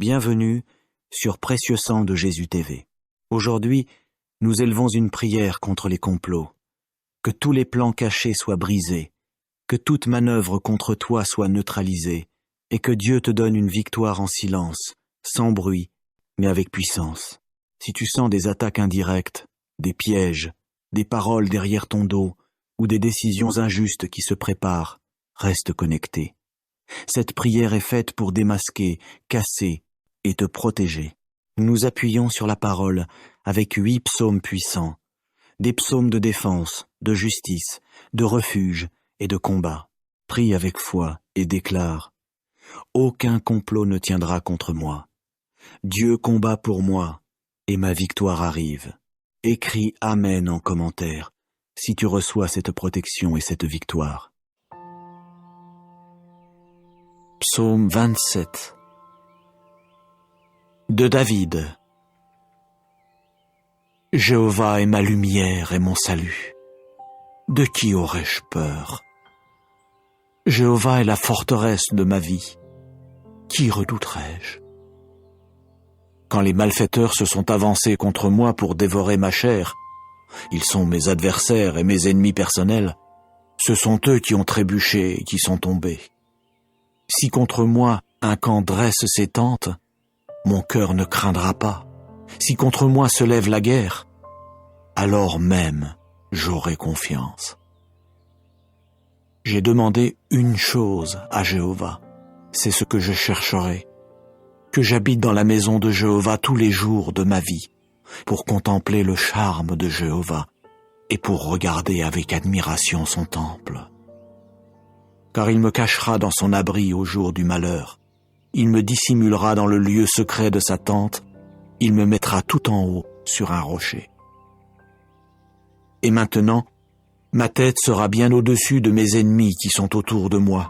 Bienvenue sur Précieux Sang de Jésus TV. Aujourd'hui, nous élevons une prière contre les complots. Que tous les plans cachés soient brisés, que toute manœuvre contre toi soit neutralisée, et que Dieu te donne une victoire en silence, sans bruit, mais avec puissance. Si tu sens des attaques indirectes, des pièges, des paroles derrière ton dos, ou des décisions injustes qui se préparent, reste connecté. Cette prière est faite pour démasquer, casser et te protéger. Nous appuyons sur la parole avec 8 psaumes puissants, des psaumes de défense, de justice, de refuge et de combat. Prie avec foi et déclare « Aucun complot ne tiendra contre moi. Dieu combat pour moi et ma victoire arrive. » Écris « Amen » en commentaire si tu reçois cette protection et cette victoire. Psaume 27 de David. Jéhovah est ma lumière et mon salut. De qui aurais-je peur? Jéhovah est la forteresse de ma vie. Qui redouterais-je? Quand les malfaiteurs se sont avancés contre moi pour dévorer ma chair, ils sont mes adversaires et mes ennemis personnels. Ce sont eux qui ont trébuché et qui sont tombés. Si contre moi un camp dresse ses tentes, mon cœur ne craindra pas. Si contre moi se lève la guerre, alors même j'aurai confiance. J'ai demandé une chose à Jéhovah, c'est ce que je chercherai, que j'habite dans la maison de Jéhovah tous les jours de ma vie, pour contempler le charme de Jéhovah et pour regarder avec admiration son temple. Car il me cachera dans son abri au jour du malheur. Il me dissimulera dans le lieu secret de sa tente, il me mettra tout en haut sur un rocher. Et maintenant, ma tête sera bien au-dessus de mes ennemis qui sont autour de moi,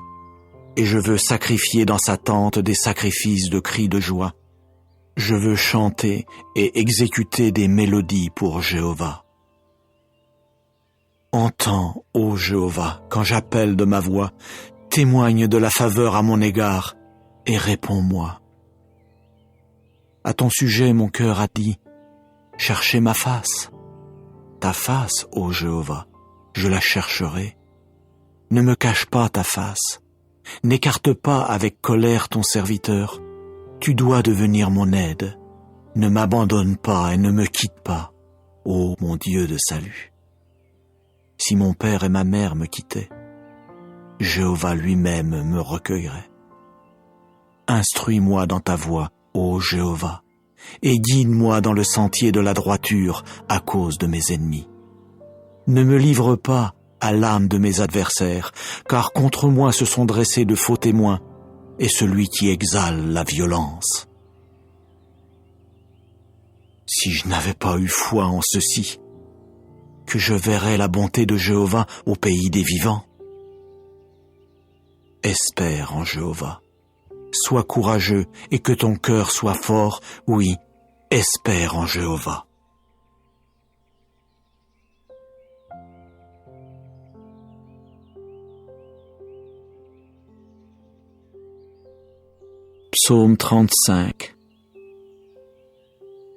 et je veux sacrifier dans sa tente des sacrifices de cris de joie. Je veux chanter et exécuter des mélodies pour Jéhovah. Entends, ô Jéhovah, quand j'appelle de ma voix, témoigne de la faveur à mon égard, et réponds-moi. À ton sujet, mon cœur a dit, cherchez ma face. Ta face, ô Jéhovah, je la chercherai. Ne me cache pas ta face. N'écarte pas avec colère ton serviteur. Tu dois devenir mon aide. Ne m'abandonne pas et ne me quitte pas, ô mon Dieu de salut. Si mon père et ma mère me quittaient, Jéhovah lui-même me recueillerait. Instruis-moi dans ta voie, ô Jéhovah, et guide-moi dans le sentier de la droiture à cause de mes ennemis. Ne me livre pas à l'âme de mes adversaires, car contre moi se sont dressés de faux témoins, et celui qui exale la violence. Si je n'avais pas eu foi en ceci, que je verrais la bonté de Jéhovah au pays des vivants. Espère en Jéhovah. Sois courageux et que ton cœur soit fort, oui, espère en Jéhovah. Psaume 35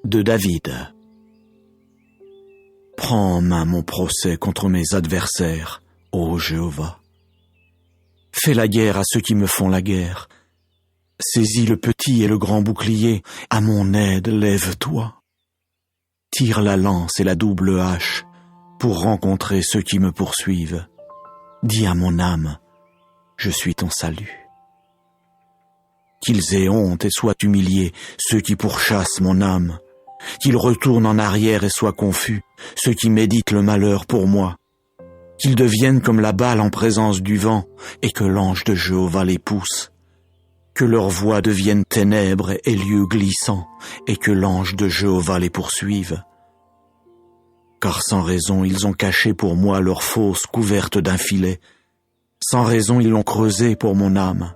de David. Prends en main mon procès contre mes adversaires, ô Jéhovah. Fais la guerre à ceux qui me font la guerre. Saisis le petit et le grand bouclier, à mon aide lève-toi. Tire la lance et la double hache pour rencontrer ceux qui me poursuivent. Dis à mon âme, je suis ton salut. Qu'ils aient honte et soient humiliés, ceux qui pourchassent mon âme. Qu'ils retournent en arrière et soient confus, ceux qui méditent le malheur pour moi. Qu'ils deviennent comme la balle en présence du vent, et que l'ange de Jéhovah les pousse. Que leur voix devienne ténèbres et lieux glissants, et que l'ange de Jéhovah les poursuive. Car sans raison ils ont caché pour moi leur fosse couverte d'un filet. Sans raison ils l'ont creusé pour mon âme.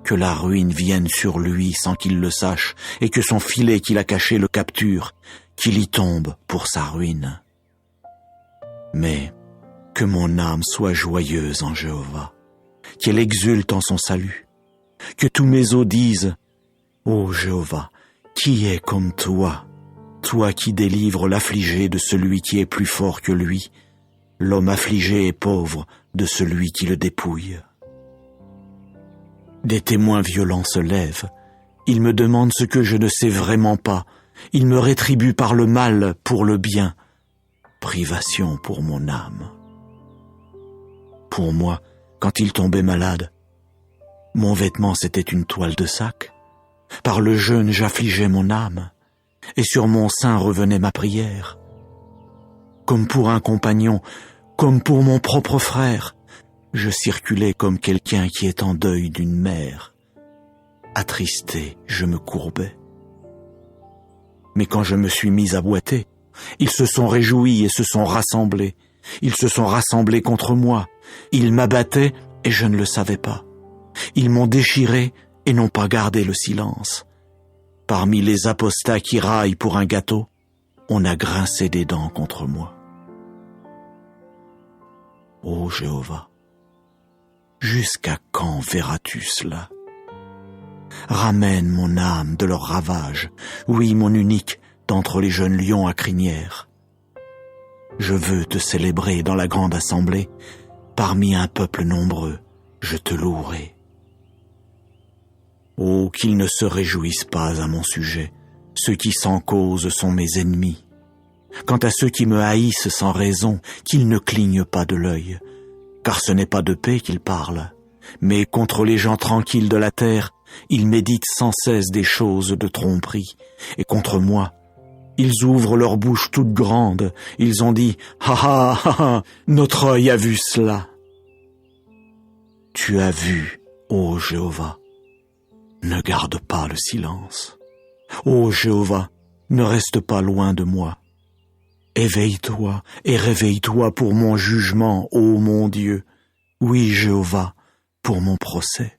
Que la ruine vienne sur lui sans qu'il le sache, et que son filet qu'il a caché le capture, qu'il y tombe pour sa ruine. Mais que mon âme soit joyeuse en Jéhovah, qu'elle exulte en son salut. Que tous mes os disent, Ô Jéhovah, qui est comme toi, toi qui délivres l'affligé de celui qui est plus fort que lui, l'homme affligé et pauvre de celui qui le dépouille. Des témoins violents se lèvent, ils me demandent ce que je ne sais vraiment pas, ils me rétribuent par le mal pour le bien, privation pour mon âme. Pour moi, quand il tombait malade, mon vêtement c'était une toile de sac. Par le jeûne j'affligeais mon âme, et sur mon sein revenait ma prière. Comme pour un compagnon, comme pour mon propre frère, je circulais comme quelqu'un qui est en deuil d'une mère. Attristé, je me courbais. Mais quand je me suis mis à boiter, ils se sont réjouis et se sont rassemblés. Ils se sont rassemblés contre moi. Ils m'abattaient et je ne le savais pas. Ils m'ont déchiré et n'ont pas gardé le silence. Parmi les apostats qui raillent pour un gâteau, on a grincé des dents contre moi. Ô Jéhovah, jusqu'à quand verras-tu cela? Ramène mon âme de leur ravage, oui, mon unique, d'entre les jeunes lions à crinière. Je veux te célébrer dans la grande assemblée, parmi un peuple nombreux, je te louerai. Oh, qu'ils ne se réjouissent pas à mon sujet, ceux qui sans cause sont mes ennemis. Quant à ceux qui me haïssent sans raison, qu'ils ne clignent pas de l'œil, car ce n'est pas de paix qu'ils parlent, mais contre les gens tranquilles de la terre, ils méditent sans cesse des choses de tromperie, et contre moi, ils ouvrent leur bouche toute grande, ils ont dit « Ha ha ha ha, notre œil a vu cela !» Tu as vu, ô Jéhovah, ne garde pas le silence. Ô Jéhovah, ne reste pas loin de moi. Éveille-toi et réveille-toi pour mon jugement, ô mon Dieu. Oui, Jéhovah, pour mon procès.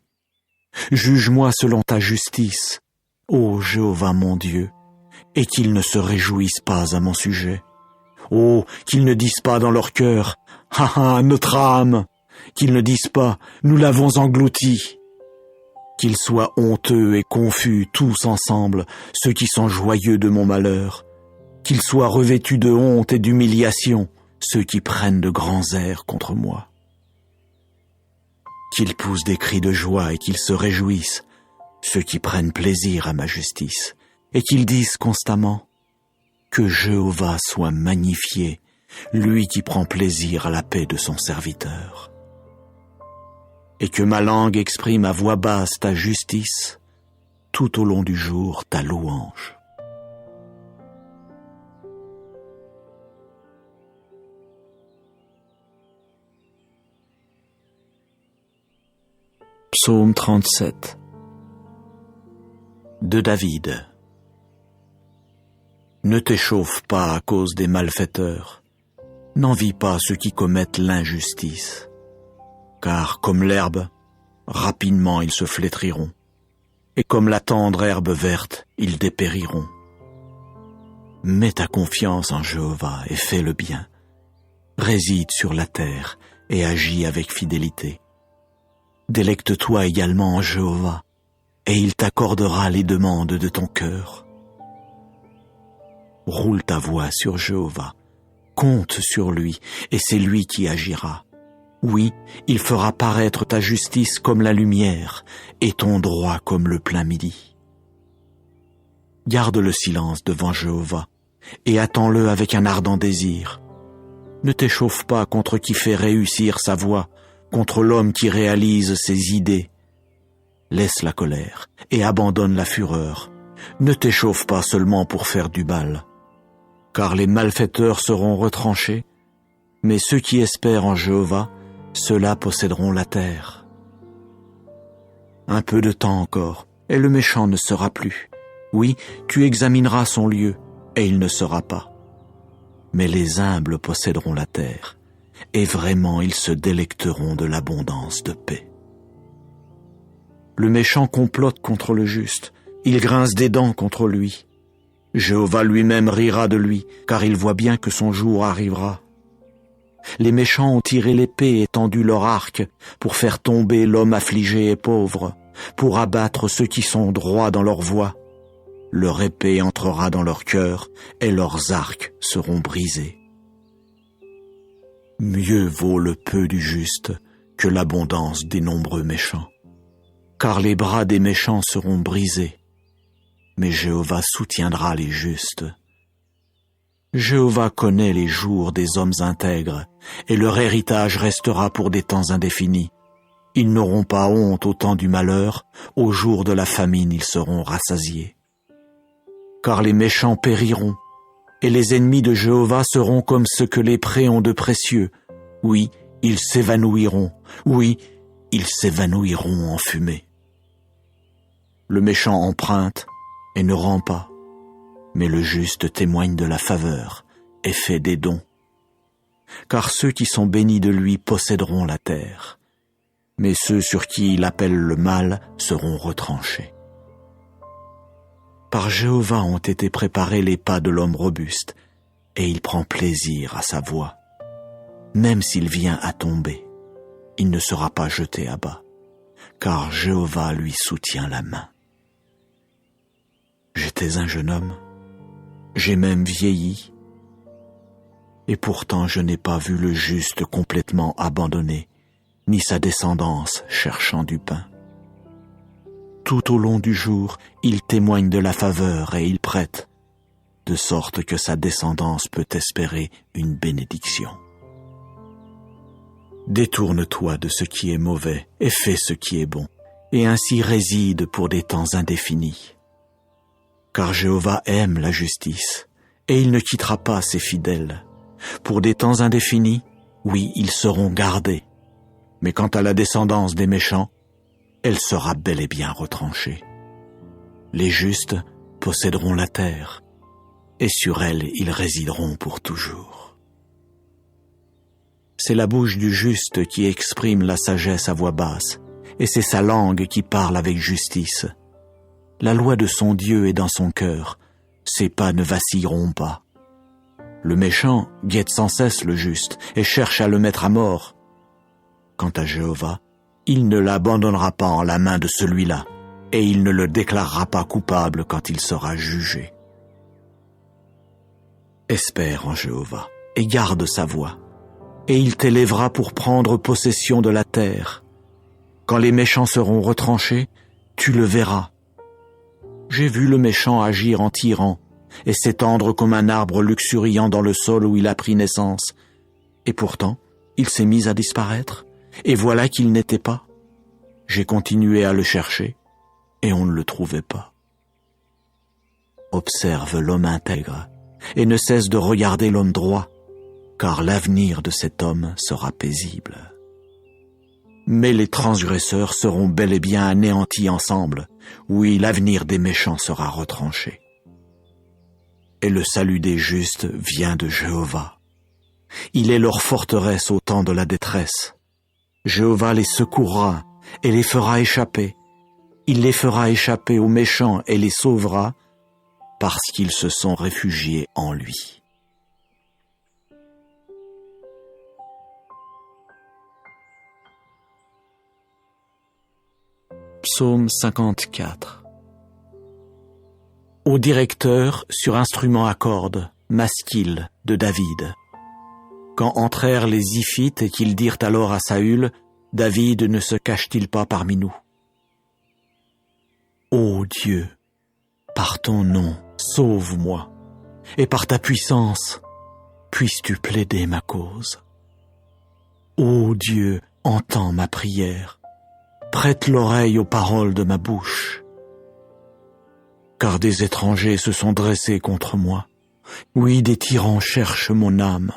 Juge-moi selon ta justice, ô Jéhovah mon Dieu, et qu'ils ne se réjouissent pas à mon sujet. Oh, qu'ils ne disent pas dans leur cœur, « Ha ha, notre âme !» Qu'ils ne disent pas, « Nous l'avons englouti !» Qu'ils soient honteux et confus tous ensemble, ceux qui sont joyeux de mon malheur. Qu'ils soient revêtus de honte et d'humiliation, ceux qui prennent de grands airs contre moi. Qu'ils poussent des cris de joie et qu'ils se réjouissent, ceux qui prennent plaisir à ma justice, et qu'ils disent constamment « Que Jéhovah soit magnifié, lui qui prend plaisir à la paix de son serviteur. » Et que ma langue exprime à voix basse ta justice, tout au long du jour ta louange. Psaume 37 de David. Ne t'échauffe pas à cause des malfaiteurs, n'envie pas ceux qui commettent l'injustice. Car comme l'herbe, rapidement ils se flétriront, et comme la tendre herbe verte, ils dépériront. Mets ta confiance en Jéhovah et fais le bien. Réside sur la terre et agis avec fidélité. Délecte-toi également en Jéhovah, et il t'accordera les demandes de ton cœur. Roule ta voix sur Jéhovah, compte sur lui, et c'est lui qui agira. Oui, il fera paraître ta justice comme la lumière et ton droit comme le plein midi. Garde le silence devant Jéhovah et attends-le avec un ardent désir. Ne t'échauffe pas contre qui fait réussir sa voie, contre l'homme qui réalise ses idées. Laisse la colère et abandonne la fureur. Ne t'échauffe pas seulement pour faire du mal, car les malfaiteurs seront retranchés, mais ceux qui espèrent en Jéhovah, ceux-là posséderont la terre. Un peu de temps encore, et le méchant ne sera plus. Oui, tu examineras son lieu, et il ne sera pas. Mais les humbles posséderont la terre, et vraiment ils se délecteront de l'abondance de paix. Le méchant complote contre le juste, il grince des dents contre lui. Jéhovah lui-même rira de lui, car il voit bien que son jour arrivera. Les méchants ont tiré l'épée et tendu leur arc pour faire tomber l'homme affligé et pauvre, pour abattre ceux qui sont droits dans leur voie. Leur épée entrera dans leur cœur, et leurs arcs seront brisés. Mieux vaut le peu du juste que l'abondance des nombreux méchants, car les bras des méchants seront brisés, mais Jéhovah soutiendra les justes. Jéhovah connaît les jours des hommes intègres, et leur héritage restera pour des temps indéfinis. Ils n'auront pas honte au temps du malheur, au jour de la famine ils seront rassasiés. Car les méchants périront, et les ennemis de Jéhovah seront comme ce que les prés ont de précieux. Oui, ils s'évanouiront, oui, ils s'évanouiront en fumée. Le méchant emprunte et ne rend pas, mais le juste témoigne de la faveur et fait des dons. Car ceux qui sont bénis de lui posséderont la terre, mais ceux sur qui il appelle le mal seront retranchés. Par Jéhovah ont été préparés les pas de l'homme robuste, et il prend plaisir à sa voie. Même s'il vient à tomber, il ne sera pas jeté à bas, car Jéhovah lui soutient la main. J'étais un jeune homme, j'ai même vieilli, et pourtant je n'ai pas vu le juste complètement abandonné, ni sa descendance cherchant du pain. Tout au long du jour, il témoigne de la faveur et il prête, de sorte que sa descendance peut espérer une bénédiction. Détourne-toi de ce qui est mauvais et fais ce qui est bon, et ainsi réside pour des temps indéfinis. Car Jéhovah aime la justice, et il ne quittera pas ses fidèles. Pour des temps indéfinis, oui, ils seront gardés. Mais quant à la descendance des méchants, elle sera bel et bien retranchée. Les justes posséderont la terre, et sur elle ils résideront pour toujours. C'est la bouche du juste qui exprime la sagesse à voix basse, et c'est sa langue qui parle avec justice. La loi de son Dieu est dans son cœur, ses pas ne vacilleront pas. Le méchant guette sans cesse le juste et cherche à le mettre à mort. Quant à Jéhovah, il ne l'abandonnera pas en la main de celui-là, et il ne le déclarera pas coupable quand il sera jugé. Espère en Jéhovah et garde sa voie, et il t'élèvera pour prendre possession de la terre. Quand les méchants seront retranchés, tu le verras. J'ai vu le méchant agir en tyran, et s'étendre comme un arbre luxuriant dans le sol où il a pris naissance. Et pourtant, il s'est mis à disparaître, et voilà qu'il n'était pas. J'ai continué à le chercher, et on ne le trouvait pas. Observe l'homme intègre, et ne cesse de regarder l'homme droit, car l'avenir de cet homme sera paisible. Mais les transgresseurs seront bel et bien anéantis ensemble, oui, l'avenir des méchants sera retranché. Et le salut des justes vient de Jéhovah. Il est leur forteresse au temps de la détresse. Jéhovah les secourra et les fera échapper. Il les fera échapper aux méchants et les sauvera parce qu'ils se sont réfugiés en lui. Psaume 54. Au directeur sur instrument à cordes, Masquil de David. Quand entrèrent les Ziphites et qu'ils dirent alors à Saül, David ne se cache-t-il pas parmi nous? Ô Dieu, par ton nom, sauve-moi, et par ta puissance, puisses-tu plaider ma cause. Ô Dieu, entends ma prière, prête l'oreille aux paroles de ma bouche. Car des étrangers se sont dressés contre moi. Oui, des tyrans cherchent mon âme.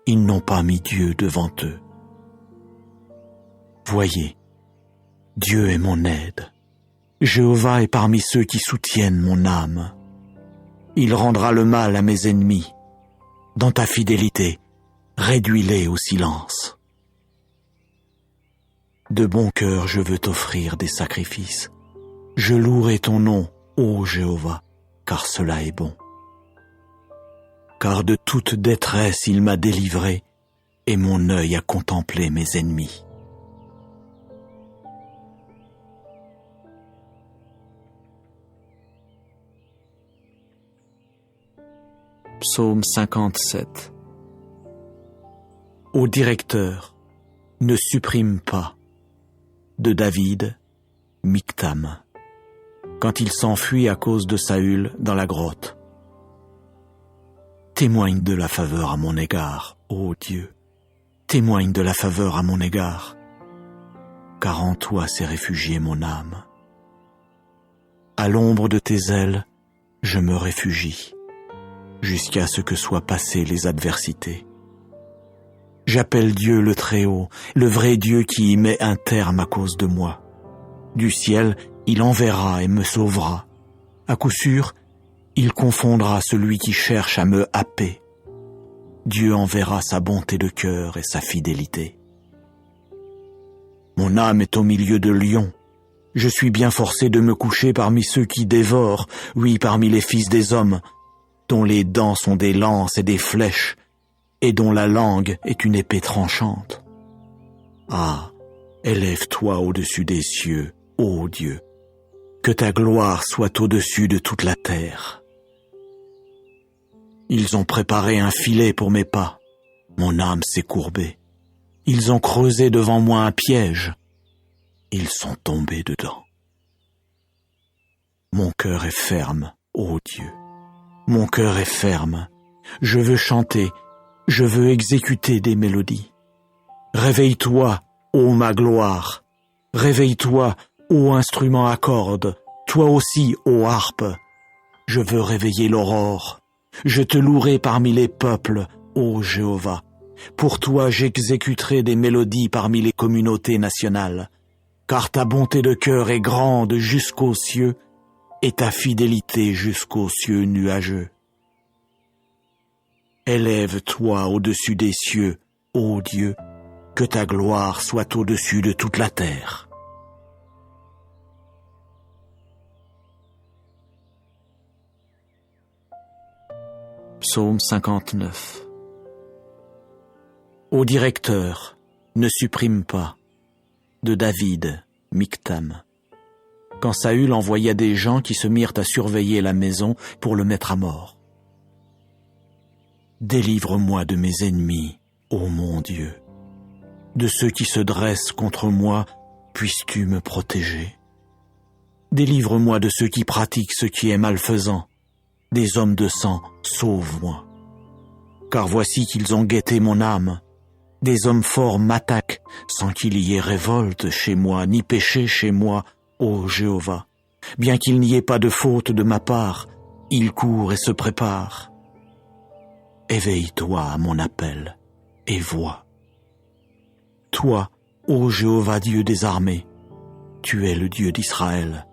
Ils n'ont pas mis Dieu devant eux. Voyez, Dieu est mon aide. Jéhovah est parmi ceux qui soutiennent mon âme. Il rendra le mal à mes ennemis. Dans ta fidélité, réduis-les au silence. De bon cœur, je veux t'offrir des sacrifices. Je louerai ton nom, ô Jéhovah, car cela est bon. Car de toute détresse il m'a délivré, et mon œil a contemplé mes ennemis. Psaume 57. Ô directeur, ne supprime pas. De David, Mictam. Quand il s'enfuit à cause de Saül dans la grotte. Témoigne de la faveur à mon égard, ô Dieu. Témoigne de la faveur à mon égard. Car en toi s'est réfugiée mon âme. À l'ombre de tes ailes, je me réfugie, jusqu'à ce que soient passées les adversités. J'appelle Dieu le Très-Haut, le vrai Dieu qui y met un terme à cause de moi. Du ciel, il enverra et me sauvera. À coup sûr, il confondra celui qui cherche à me happer. Dieu enverra sa bonté de cœur et sa fidélité. Mon âme est au milieu de lions. Je suis bien forcé de me coucher parmi ceux qui dévorent, oui, parmi les fils des hommes, dont les dents sont des lances et des flèches, et dont la langue est une épée tranchante. Ah, élève-toi au-dessus des cieux, ô Dieu, que ta gloire soit au-dessus de toute la terre. Ils ont préparé un filet pour mes pas, mon âme s'est courbée. Ils ont creusé devant moi un piège, ils sont tombés dedans. Mon cœur est ferme, ô Dieu, mon cœur est ferme. Je veux chanter, je veux exécuter des mélodies. Réveille-toi, ô ma gloire. Réveille-toi, ô instrument à cordes. Toi aussi, ô harpe. Je veux réveiller l'aurore. Je te louerai parmi les peuples, ô Jéhovah. Pour toi, j'exécuterai des mélodies parmi les communautés nationales. Car ta bonté de cœur est grande jusqu'aux cieux, et ta fidélité jusqu'aux cieux nuageux. Élève-toi au-dessus des cieux, ô Dieu, que ta gloire soit au-dessus de toute la terre. Psaume 59. Ô directeur, ne supprime pas. De David, Mictam. Quand Saül envoya des gens qui se mirent à surveiller la maison pour le mettre à mort. Délivre-moi de mes ennemis, ô mon Dieu. De ceux qui se dressent contre moi, puisses-tu me protéger. Délivre-moi de ceux qui pratiquent ce qui est malfaisant. Des hommes de sang, sauve-moi. Car voici qu'ils ont guetté mon âme. Des hommes forts m'attaquent, sans qu'il y ait révolte chez moi, ni péché chez moi, ô Jéhovah. Bien qu'il n'y ait pas de faute de ma part, ils courent et se préparent. Éveille-toi à mon appel, et vois. Toi, ô Jéhovah Dieu des armées, tu es le Dieu d'Israël.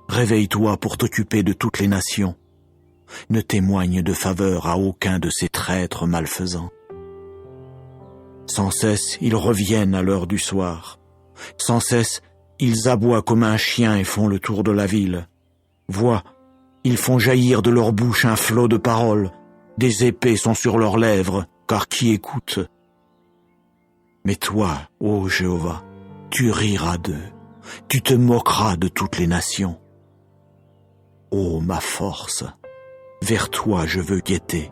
Réveille-toi pour t'occuper de toutes les nations. Ne témoigne de faveur à aucun de ces traîtres malfaisants. Sans cesse, ils reviennent à l'heure du soir. Sans cesse, ils aboient comme un chien et font le tour de la ville. Vois, ils font jaillir de leur bouche un flot de paroles. Des épées sont sur leurs lèvres, car qui écoute? Mais toi, ô Jéhovah, tu riras d'eux. Tu te moqueras de toutes les nations. Ô ma force, vers toi je veux guetter,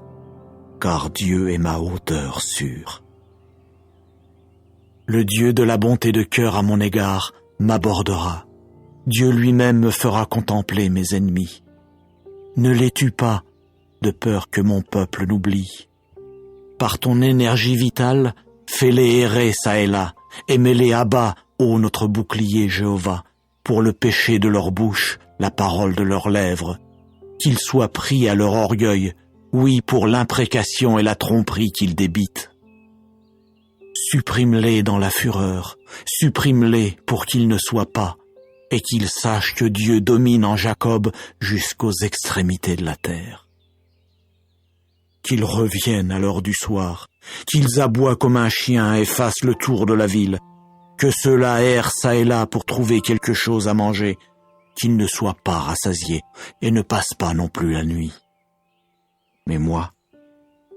car Dieu est ma hauteur sûre. Le Dieu de la bonté de cœur à mon égard m'abordera. Dieu lui-même me fera contempler mes ennemis. Ne les tue pas, de peur que mon peuple l'oublie. Par ton énergie vitale, fais-les errer çà et là, et mets-les à bas, ô notre bouclier Jéhovah, pour le péché de leur bouche, la parole de leurs lèvres. Qu'ils soient pris à leur orgueil, oui, pour l'imprécation et la tromperie qu'ils débitent. Supprime-les dans la fureur, supprime-les pour qu'ils ne soient pas, et qu'ils sachent que Dieu domine en Jacob jusqu'aux extrémités de la terre. Qu'ils reviennent à l'heure du soir, qu'ils aboient comme un chien et fassent le tour de la ville, que ceux-là errent çà et là pour trouver quelque chose à manger, qu'ils ne soient pas rassasiés et ne passent pas non plus la nuit. Mais moi,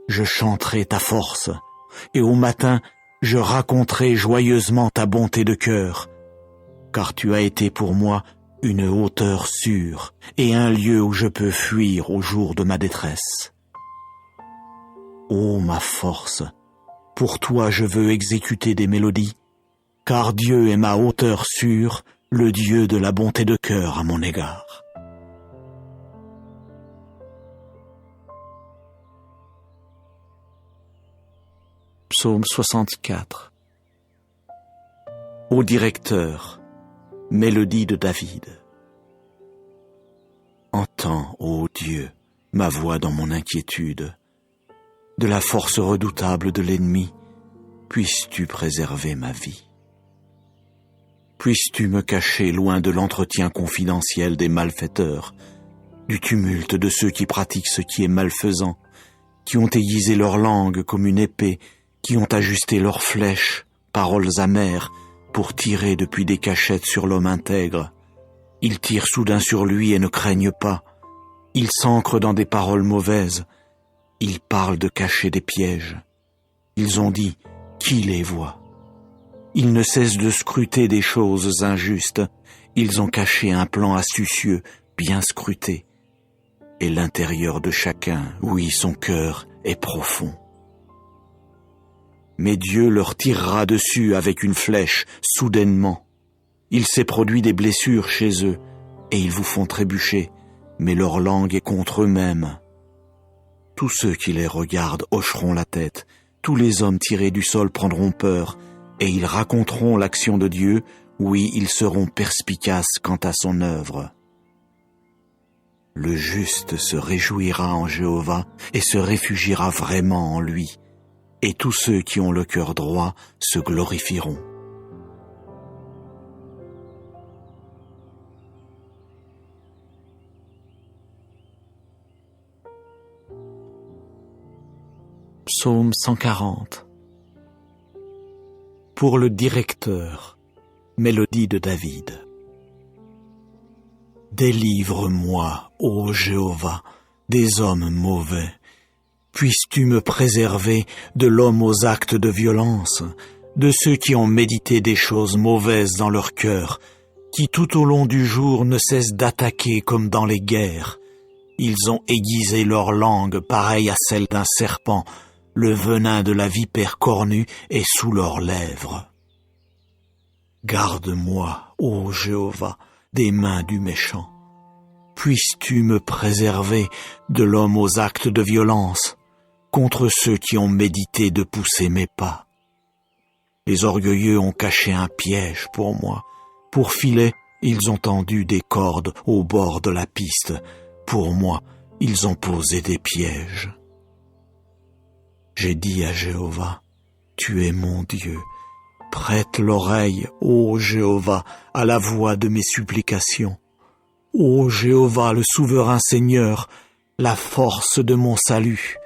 je chanterai ta force, et au matin, je raconterai joyeusement ta bonté de cœur, car tu as été pour moi une hauteur sûre et un lieu où je peux fuir au jour de ma détresse. Ô ma force, pour toi je veux exécuter des mélodies, car Dieu est ma hauteur sûre, le Dieu de la bonté de cœur à mon égard. Psaume 64. Ô directeur, mélodie de David. Entends, ô Dieu, ma voix dans mon inquiétude. De la force redoutable de l'ennemi, puisses-tu préserver ma vie. Puisses-tu me cacher loin de l'entretien confidentiel des malfaiteurs, du tumulte de ceux qui pratiquent ce qui est malfaisant, qui ont aiguisé leur langue comme une épée, qui ont ajusté leurs flèches, paroles amères, pour tirer depuis des cachettes sur l'homme intègre. Ils tirent soudain sur lui et ne craignent pas. Ils s'ancrent dans des paroles mauvaises. Ils parlent de cacher des pièges. Ils ont dit, qui les voit? Ils ne cessent de scruter des choses injustes. Ils ont caché un plan astucieux, bien scruté. Et l'intérieur de chacun, oui, son cœur est profond. Mais Dieu leur tirera dessus avec une flèche, soudainement. Il s'est produit des blessures chez eux, et ils vous font trébucher, mais leur langue est contre eux-mêmes. Tous ceux qui les regardent hocheront la tête, tous les hommes tirés du sol prendront peur, et ils raconteront l'action de Dieu, oui, ils seront perspicaces quant à son œuvre. Le juste se réjouira en Jéhovah et se réfugiera vraiment en lui, et tous ceux qui ont le cœur droit se glorifieront. Psaume 140. Pour le directeur, mélodie de David. Délivre-moi, ô Jéhovah, des hommes mauvais. Puisses-tu me préserver de l'homme aux actes de violence, de ceux qui ont médité des choses mauvaises dans leur cœur, qui tout au long du jour ne cessent d'attaquer comme dans les guerres. Ils ont aiguisé leur langue pareille à celle d'un serpent, le venin de la vipère cornue est sous leurs lèvres. Garde-moi, ô Jéhovah, des mains du méchant. Puisses-tu me préserver de l'homme aux actes de violence, contre ceux qui ont médité de pousser mes pas. Les orgueilleux ont caché un piège pour moi. Pour filet, ils ont tendu des cordes au bord de la piste. Pour moi, ils ont posé des pièges. J'ai dit à Jéhovah, tu es mon Dieu. Prête l'oreille, ô Jéhovah, à la voix de mes supplications. Ô Jéhovah, le souverain Seigneur, la force de mon salut.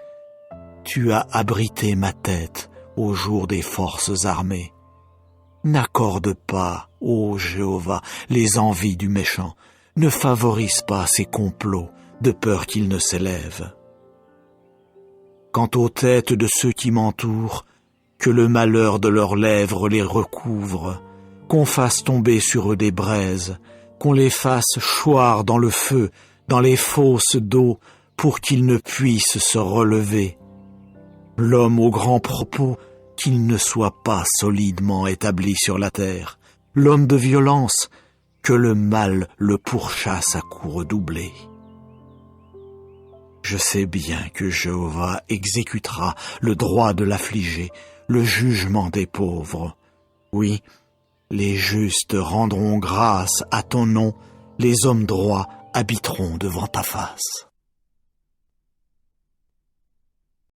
Tu as abrité ma tête au jour des forces armées. N'accorde pas, ô Jéhovah, les envies du méchant. Ne favorise pas ses complots, de peur qu'ils ne s'élèvent. Quant aux têtes de ceux qui m'entourent, que le malheur de leurs lèvres les recouvre, qu'on fasse tomber sur eux des braises, qu'on les fasse choir dans le feu, dans les fosses d'eau, pour qu'ils ne puissent se relever. L'homme aux grands propos, qu'il ne soit pas solidement établi sur la terre. L'homme de violence, que le mal le pourchasse à coups redoublés. Je sais bien que Jéhovah exécutera le droit de l'affligé, le jugement des pauvres. Oui, les justes rendront grâce à ton nom, les hommes droits habiteront devant ta face.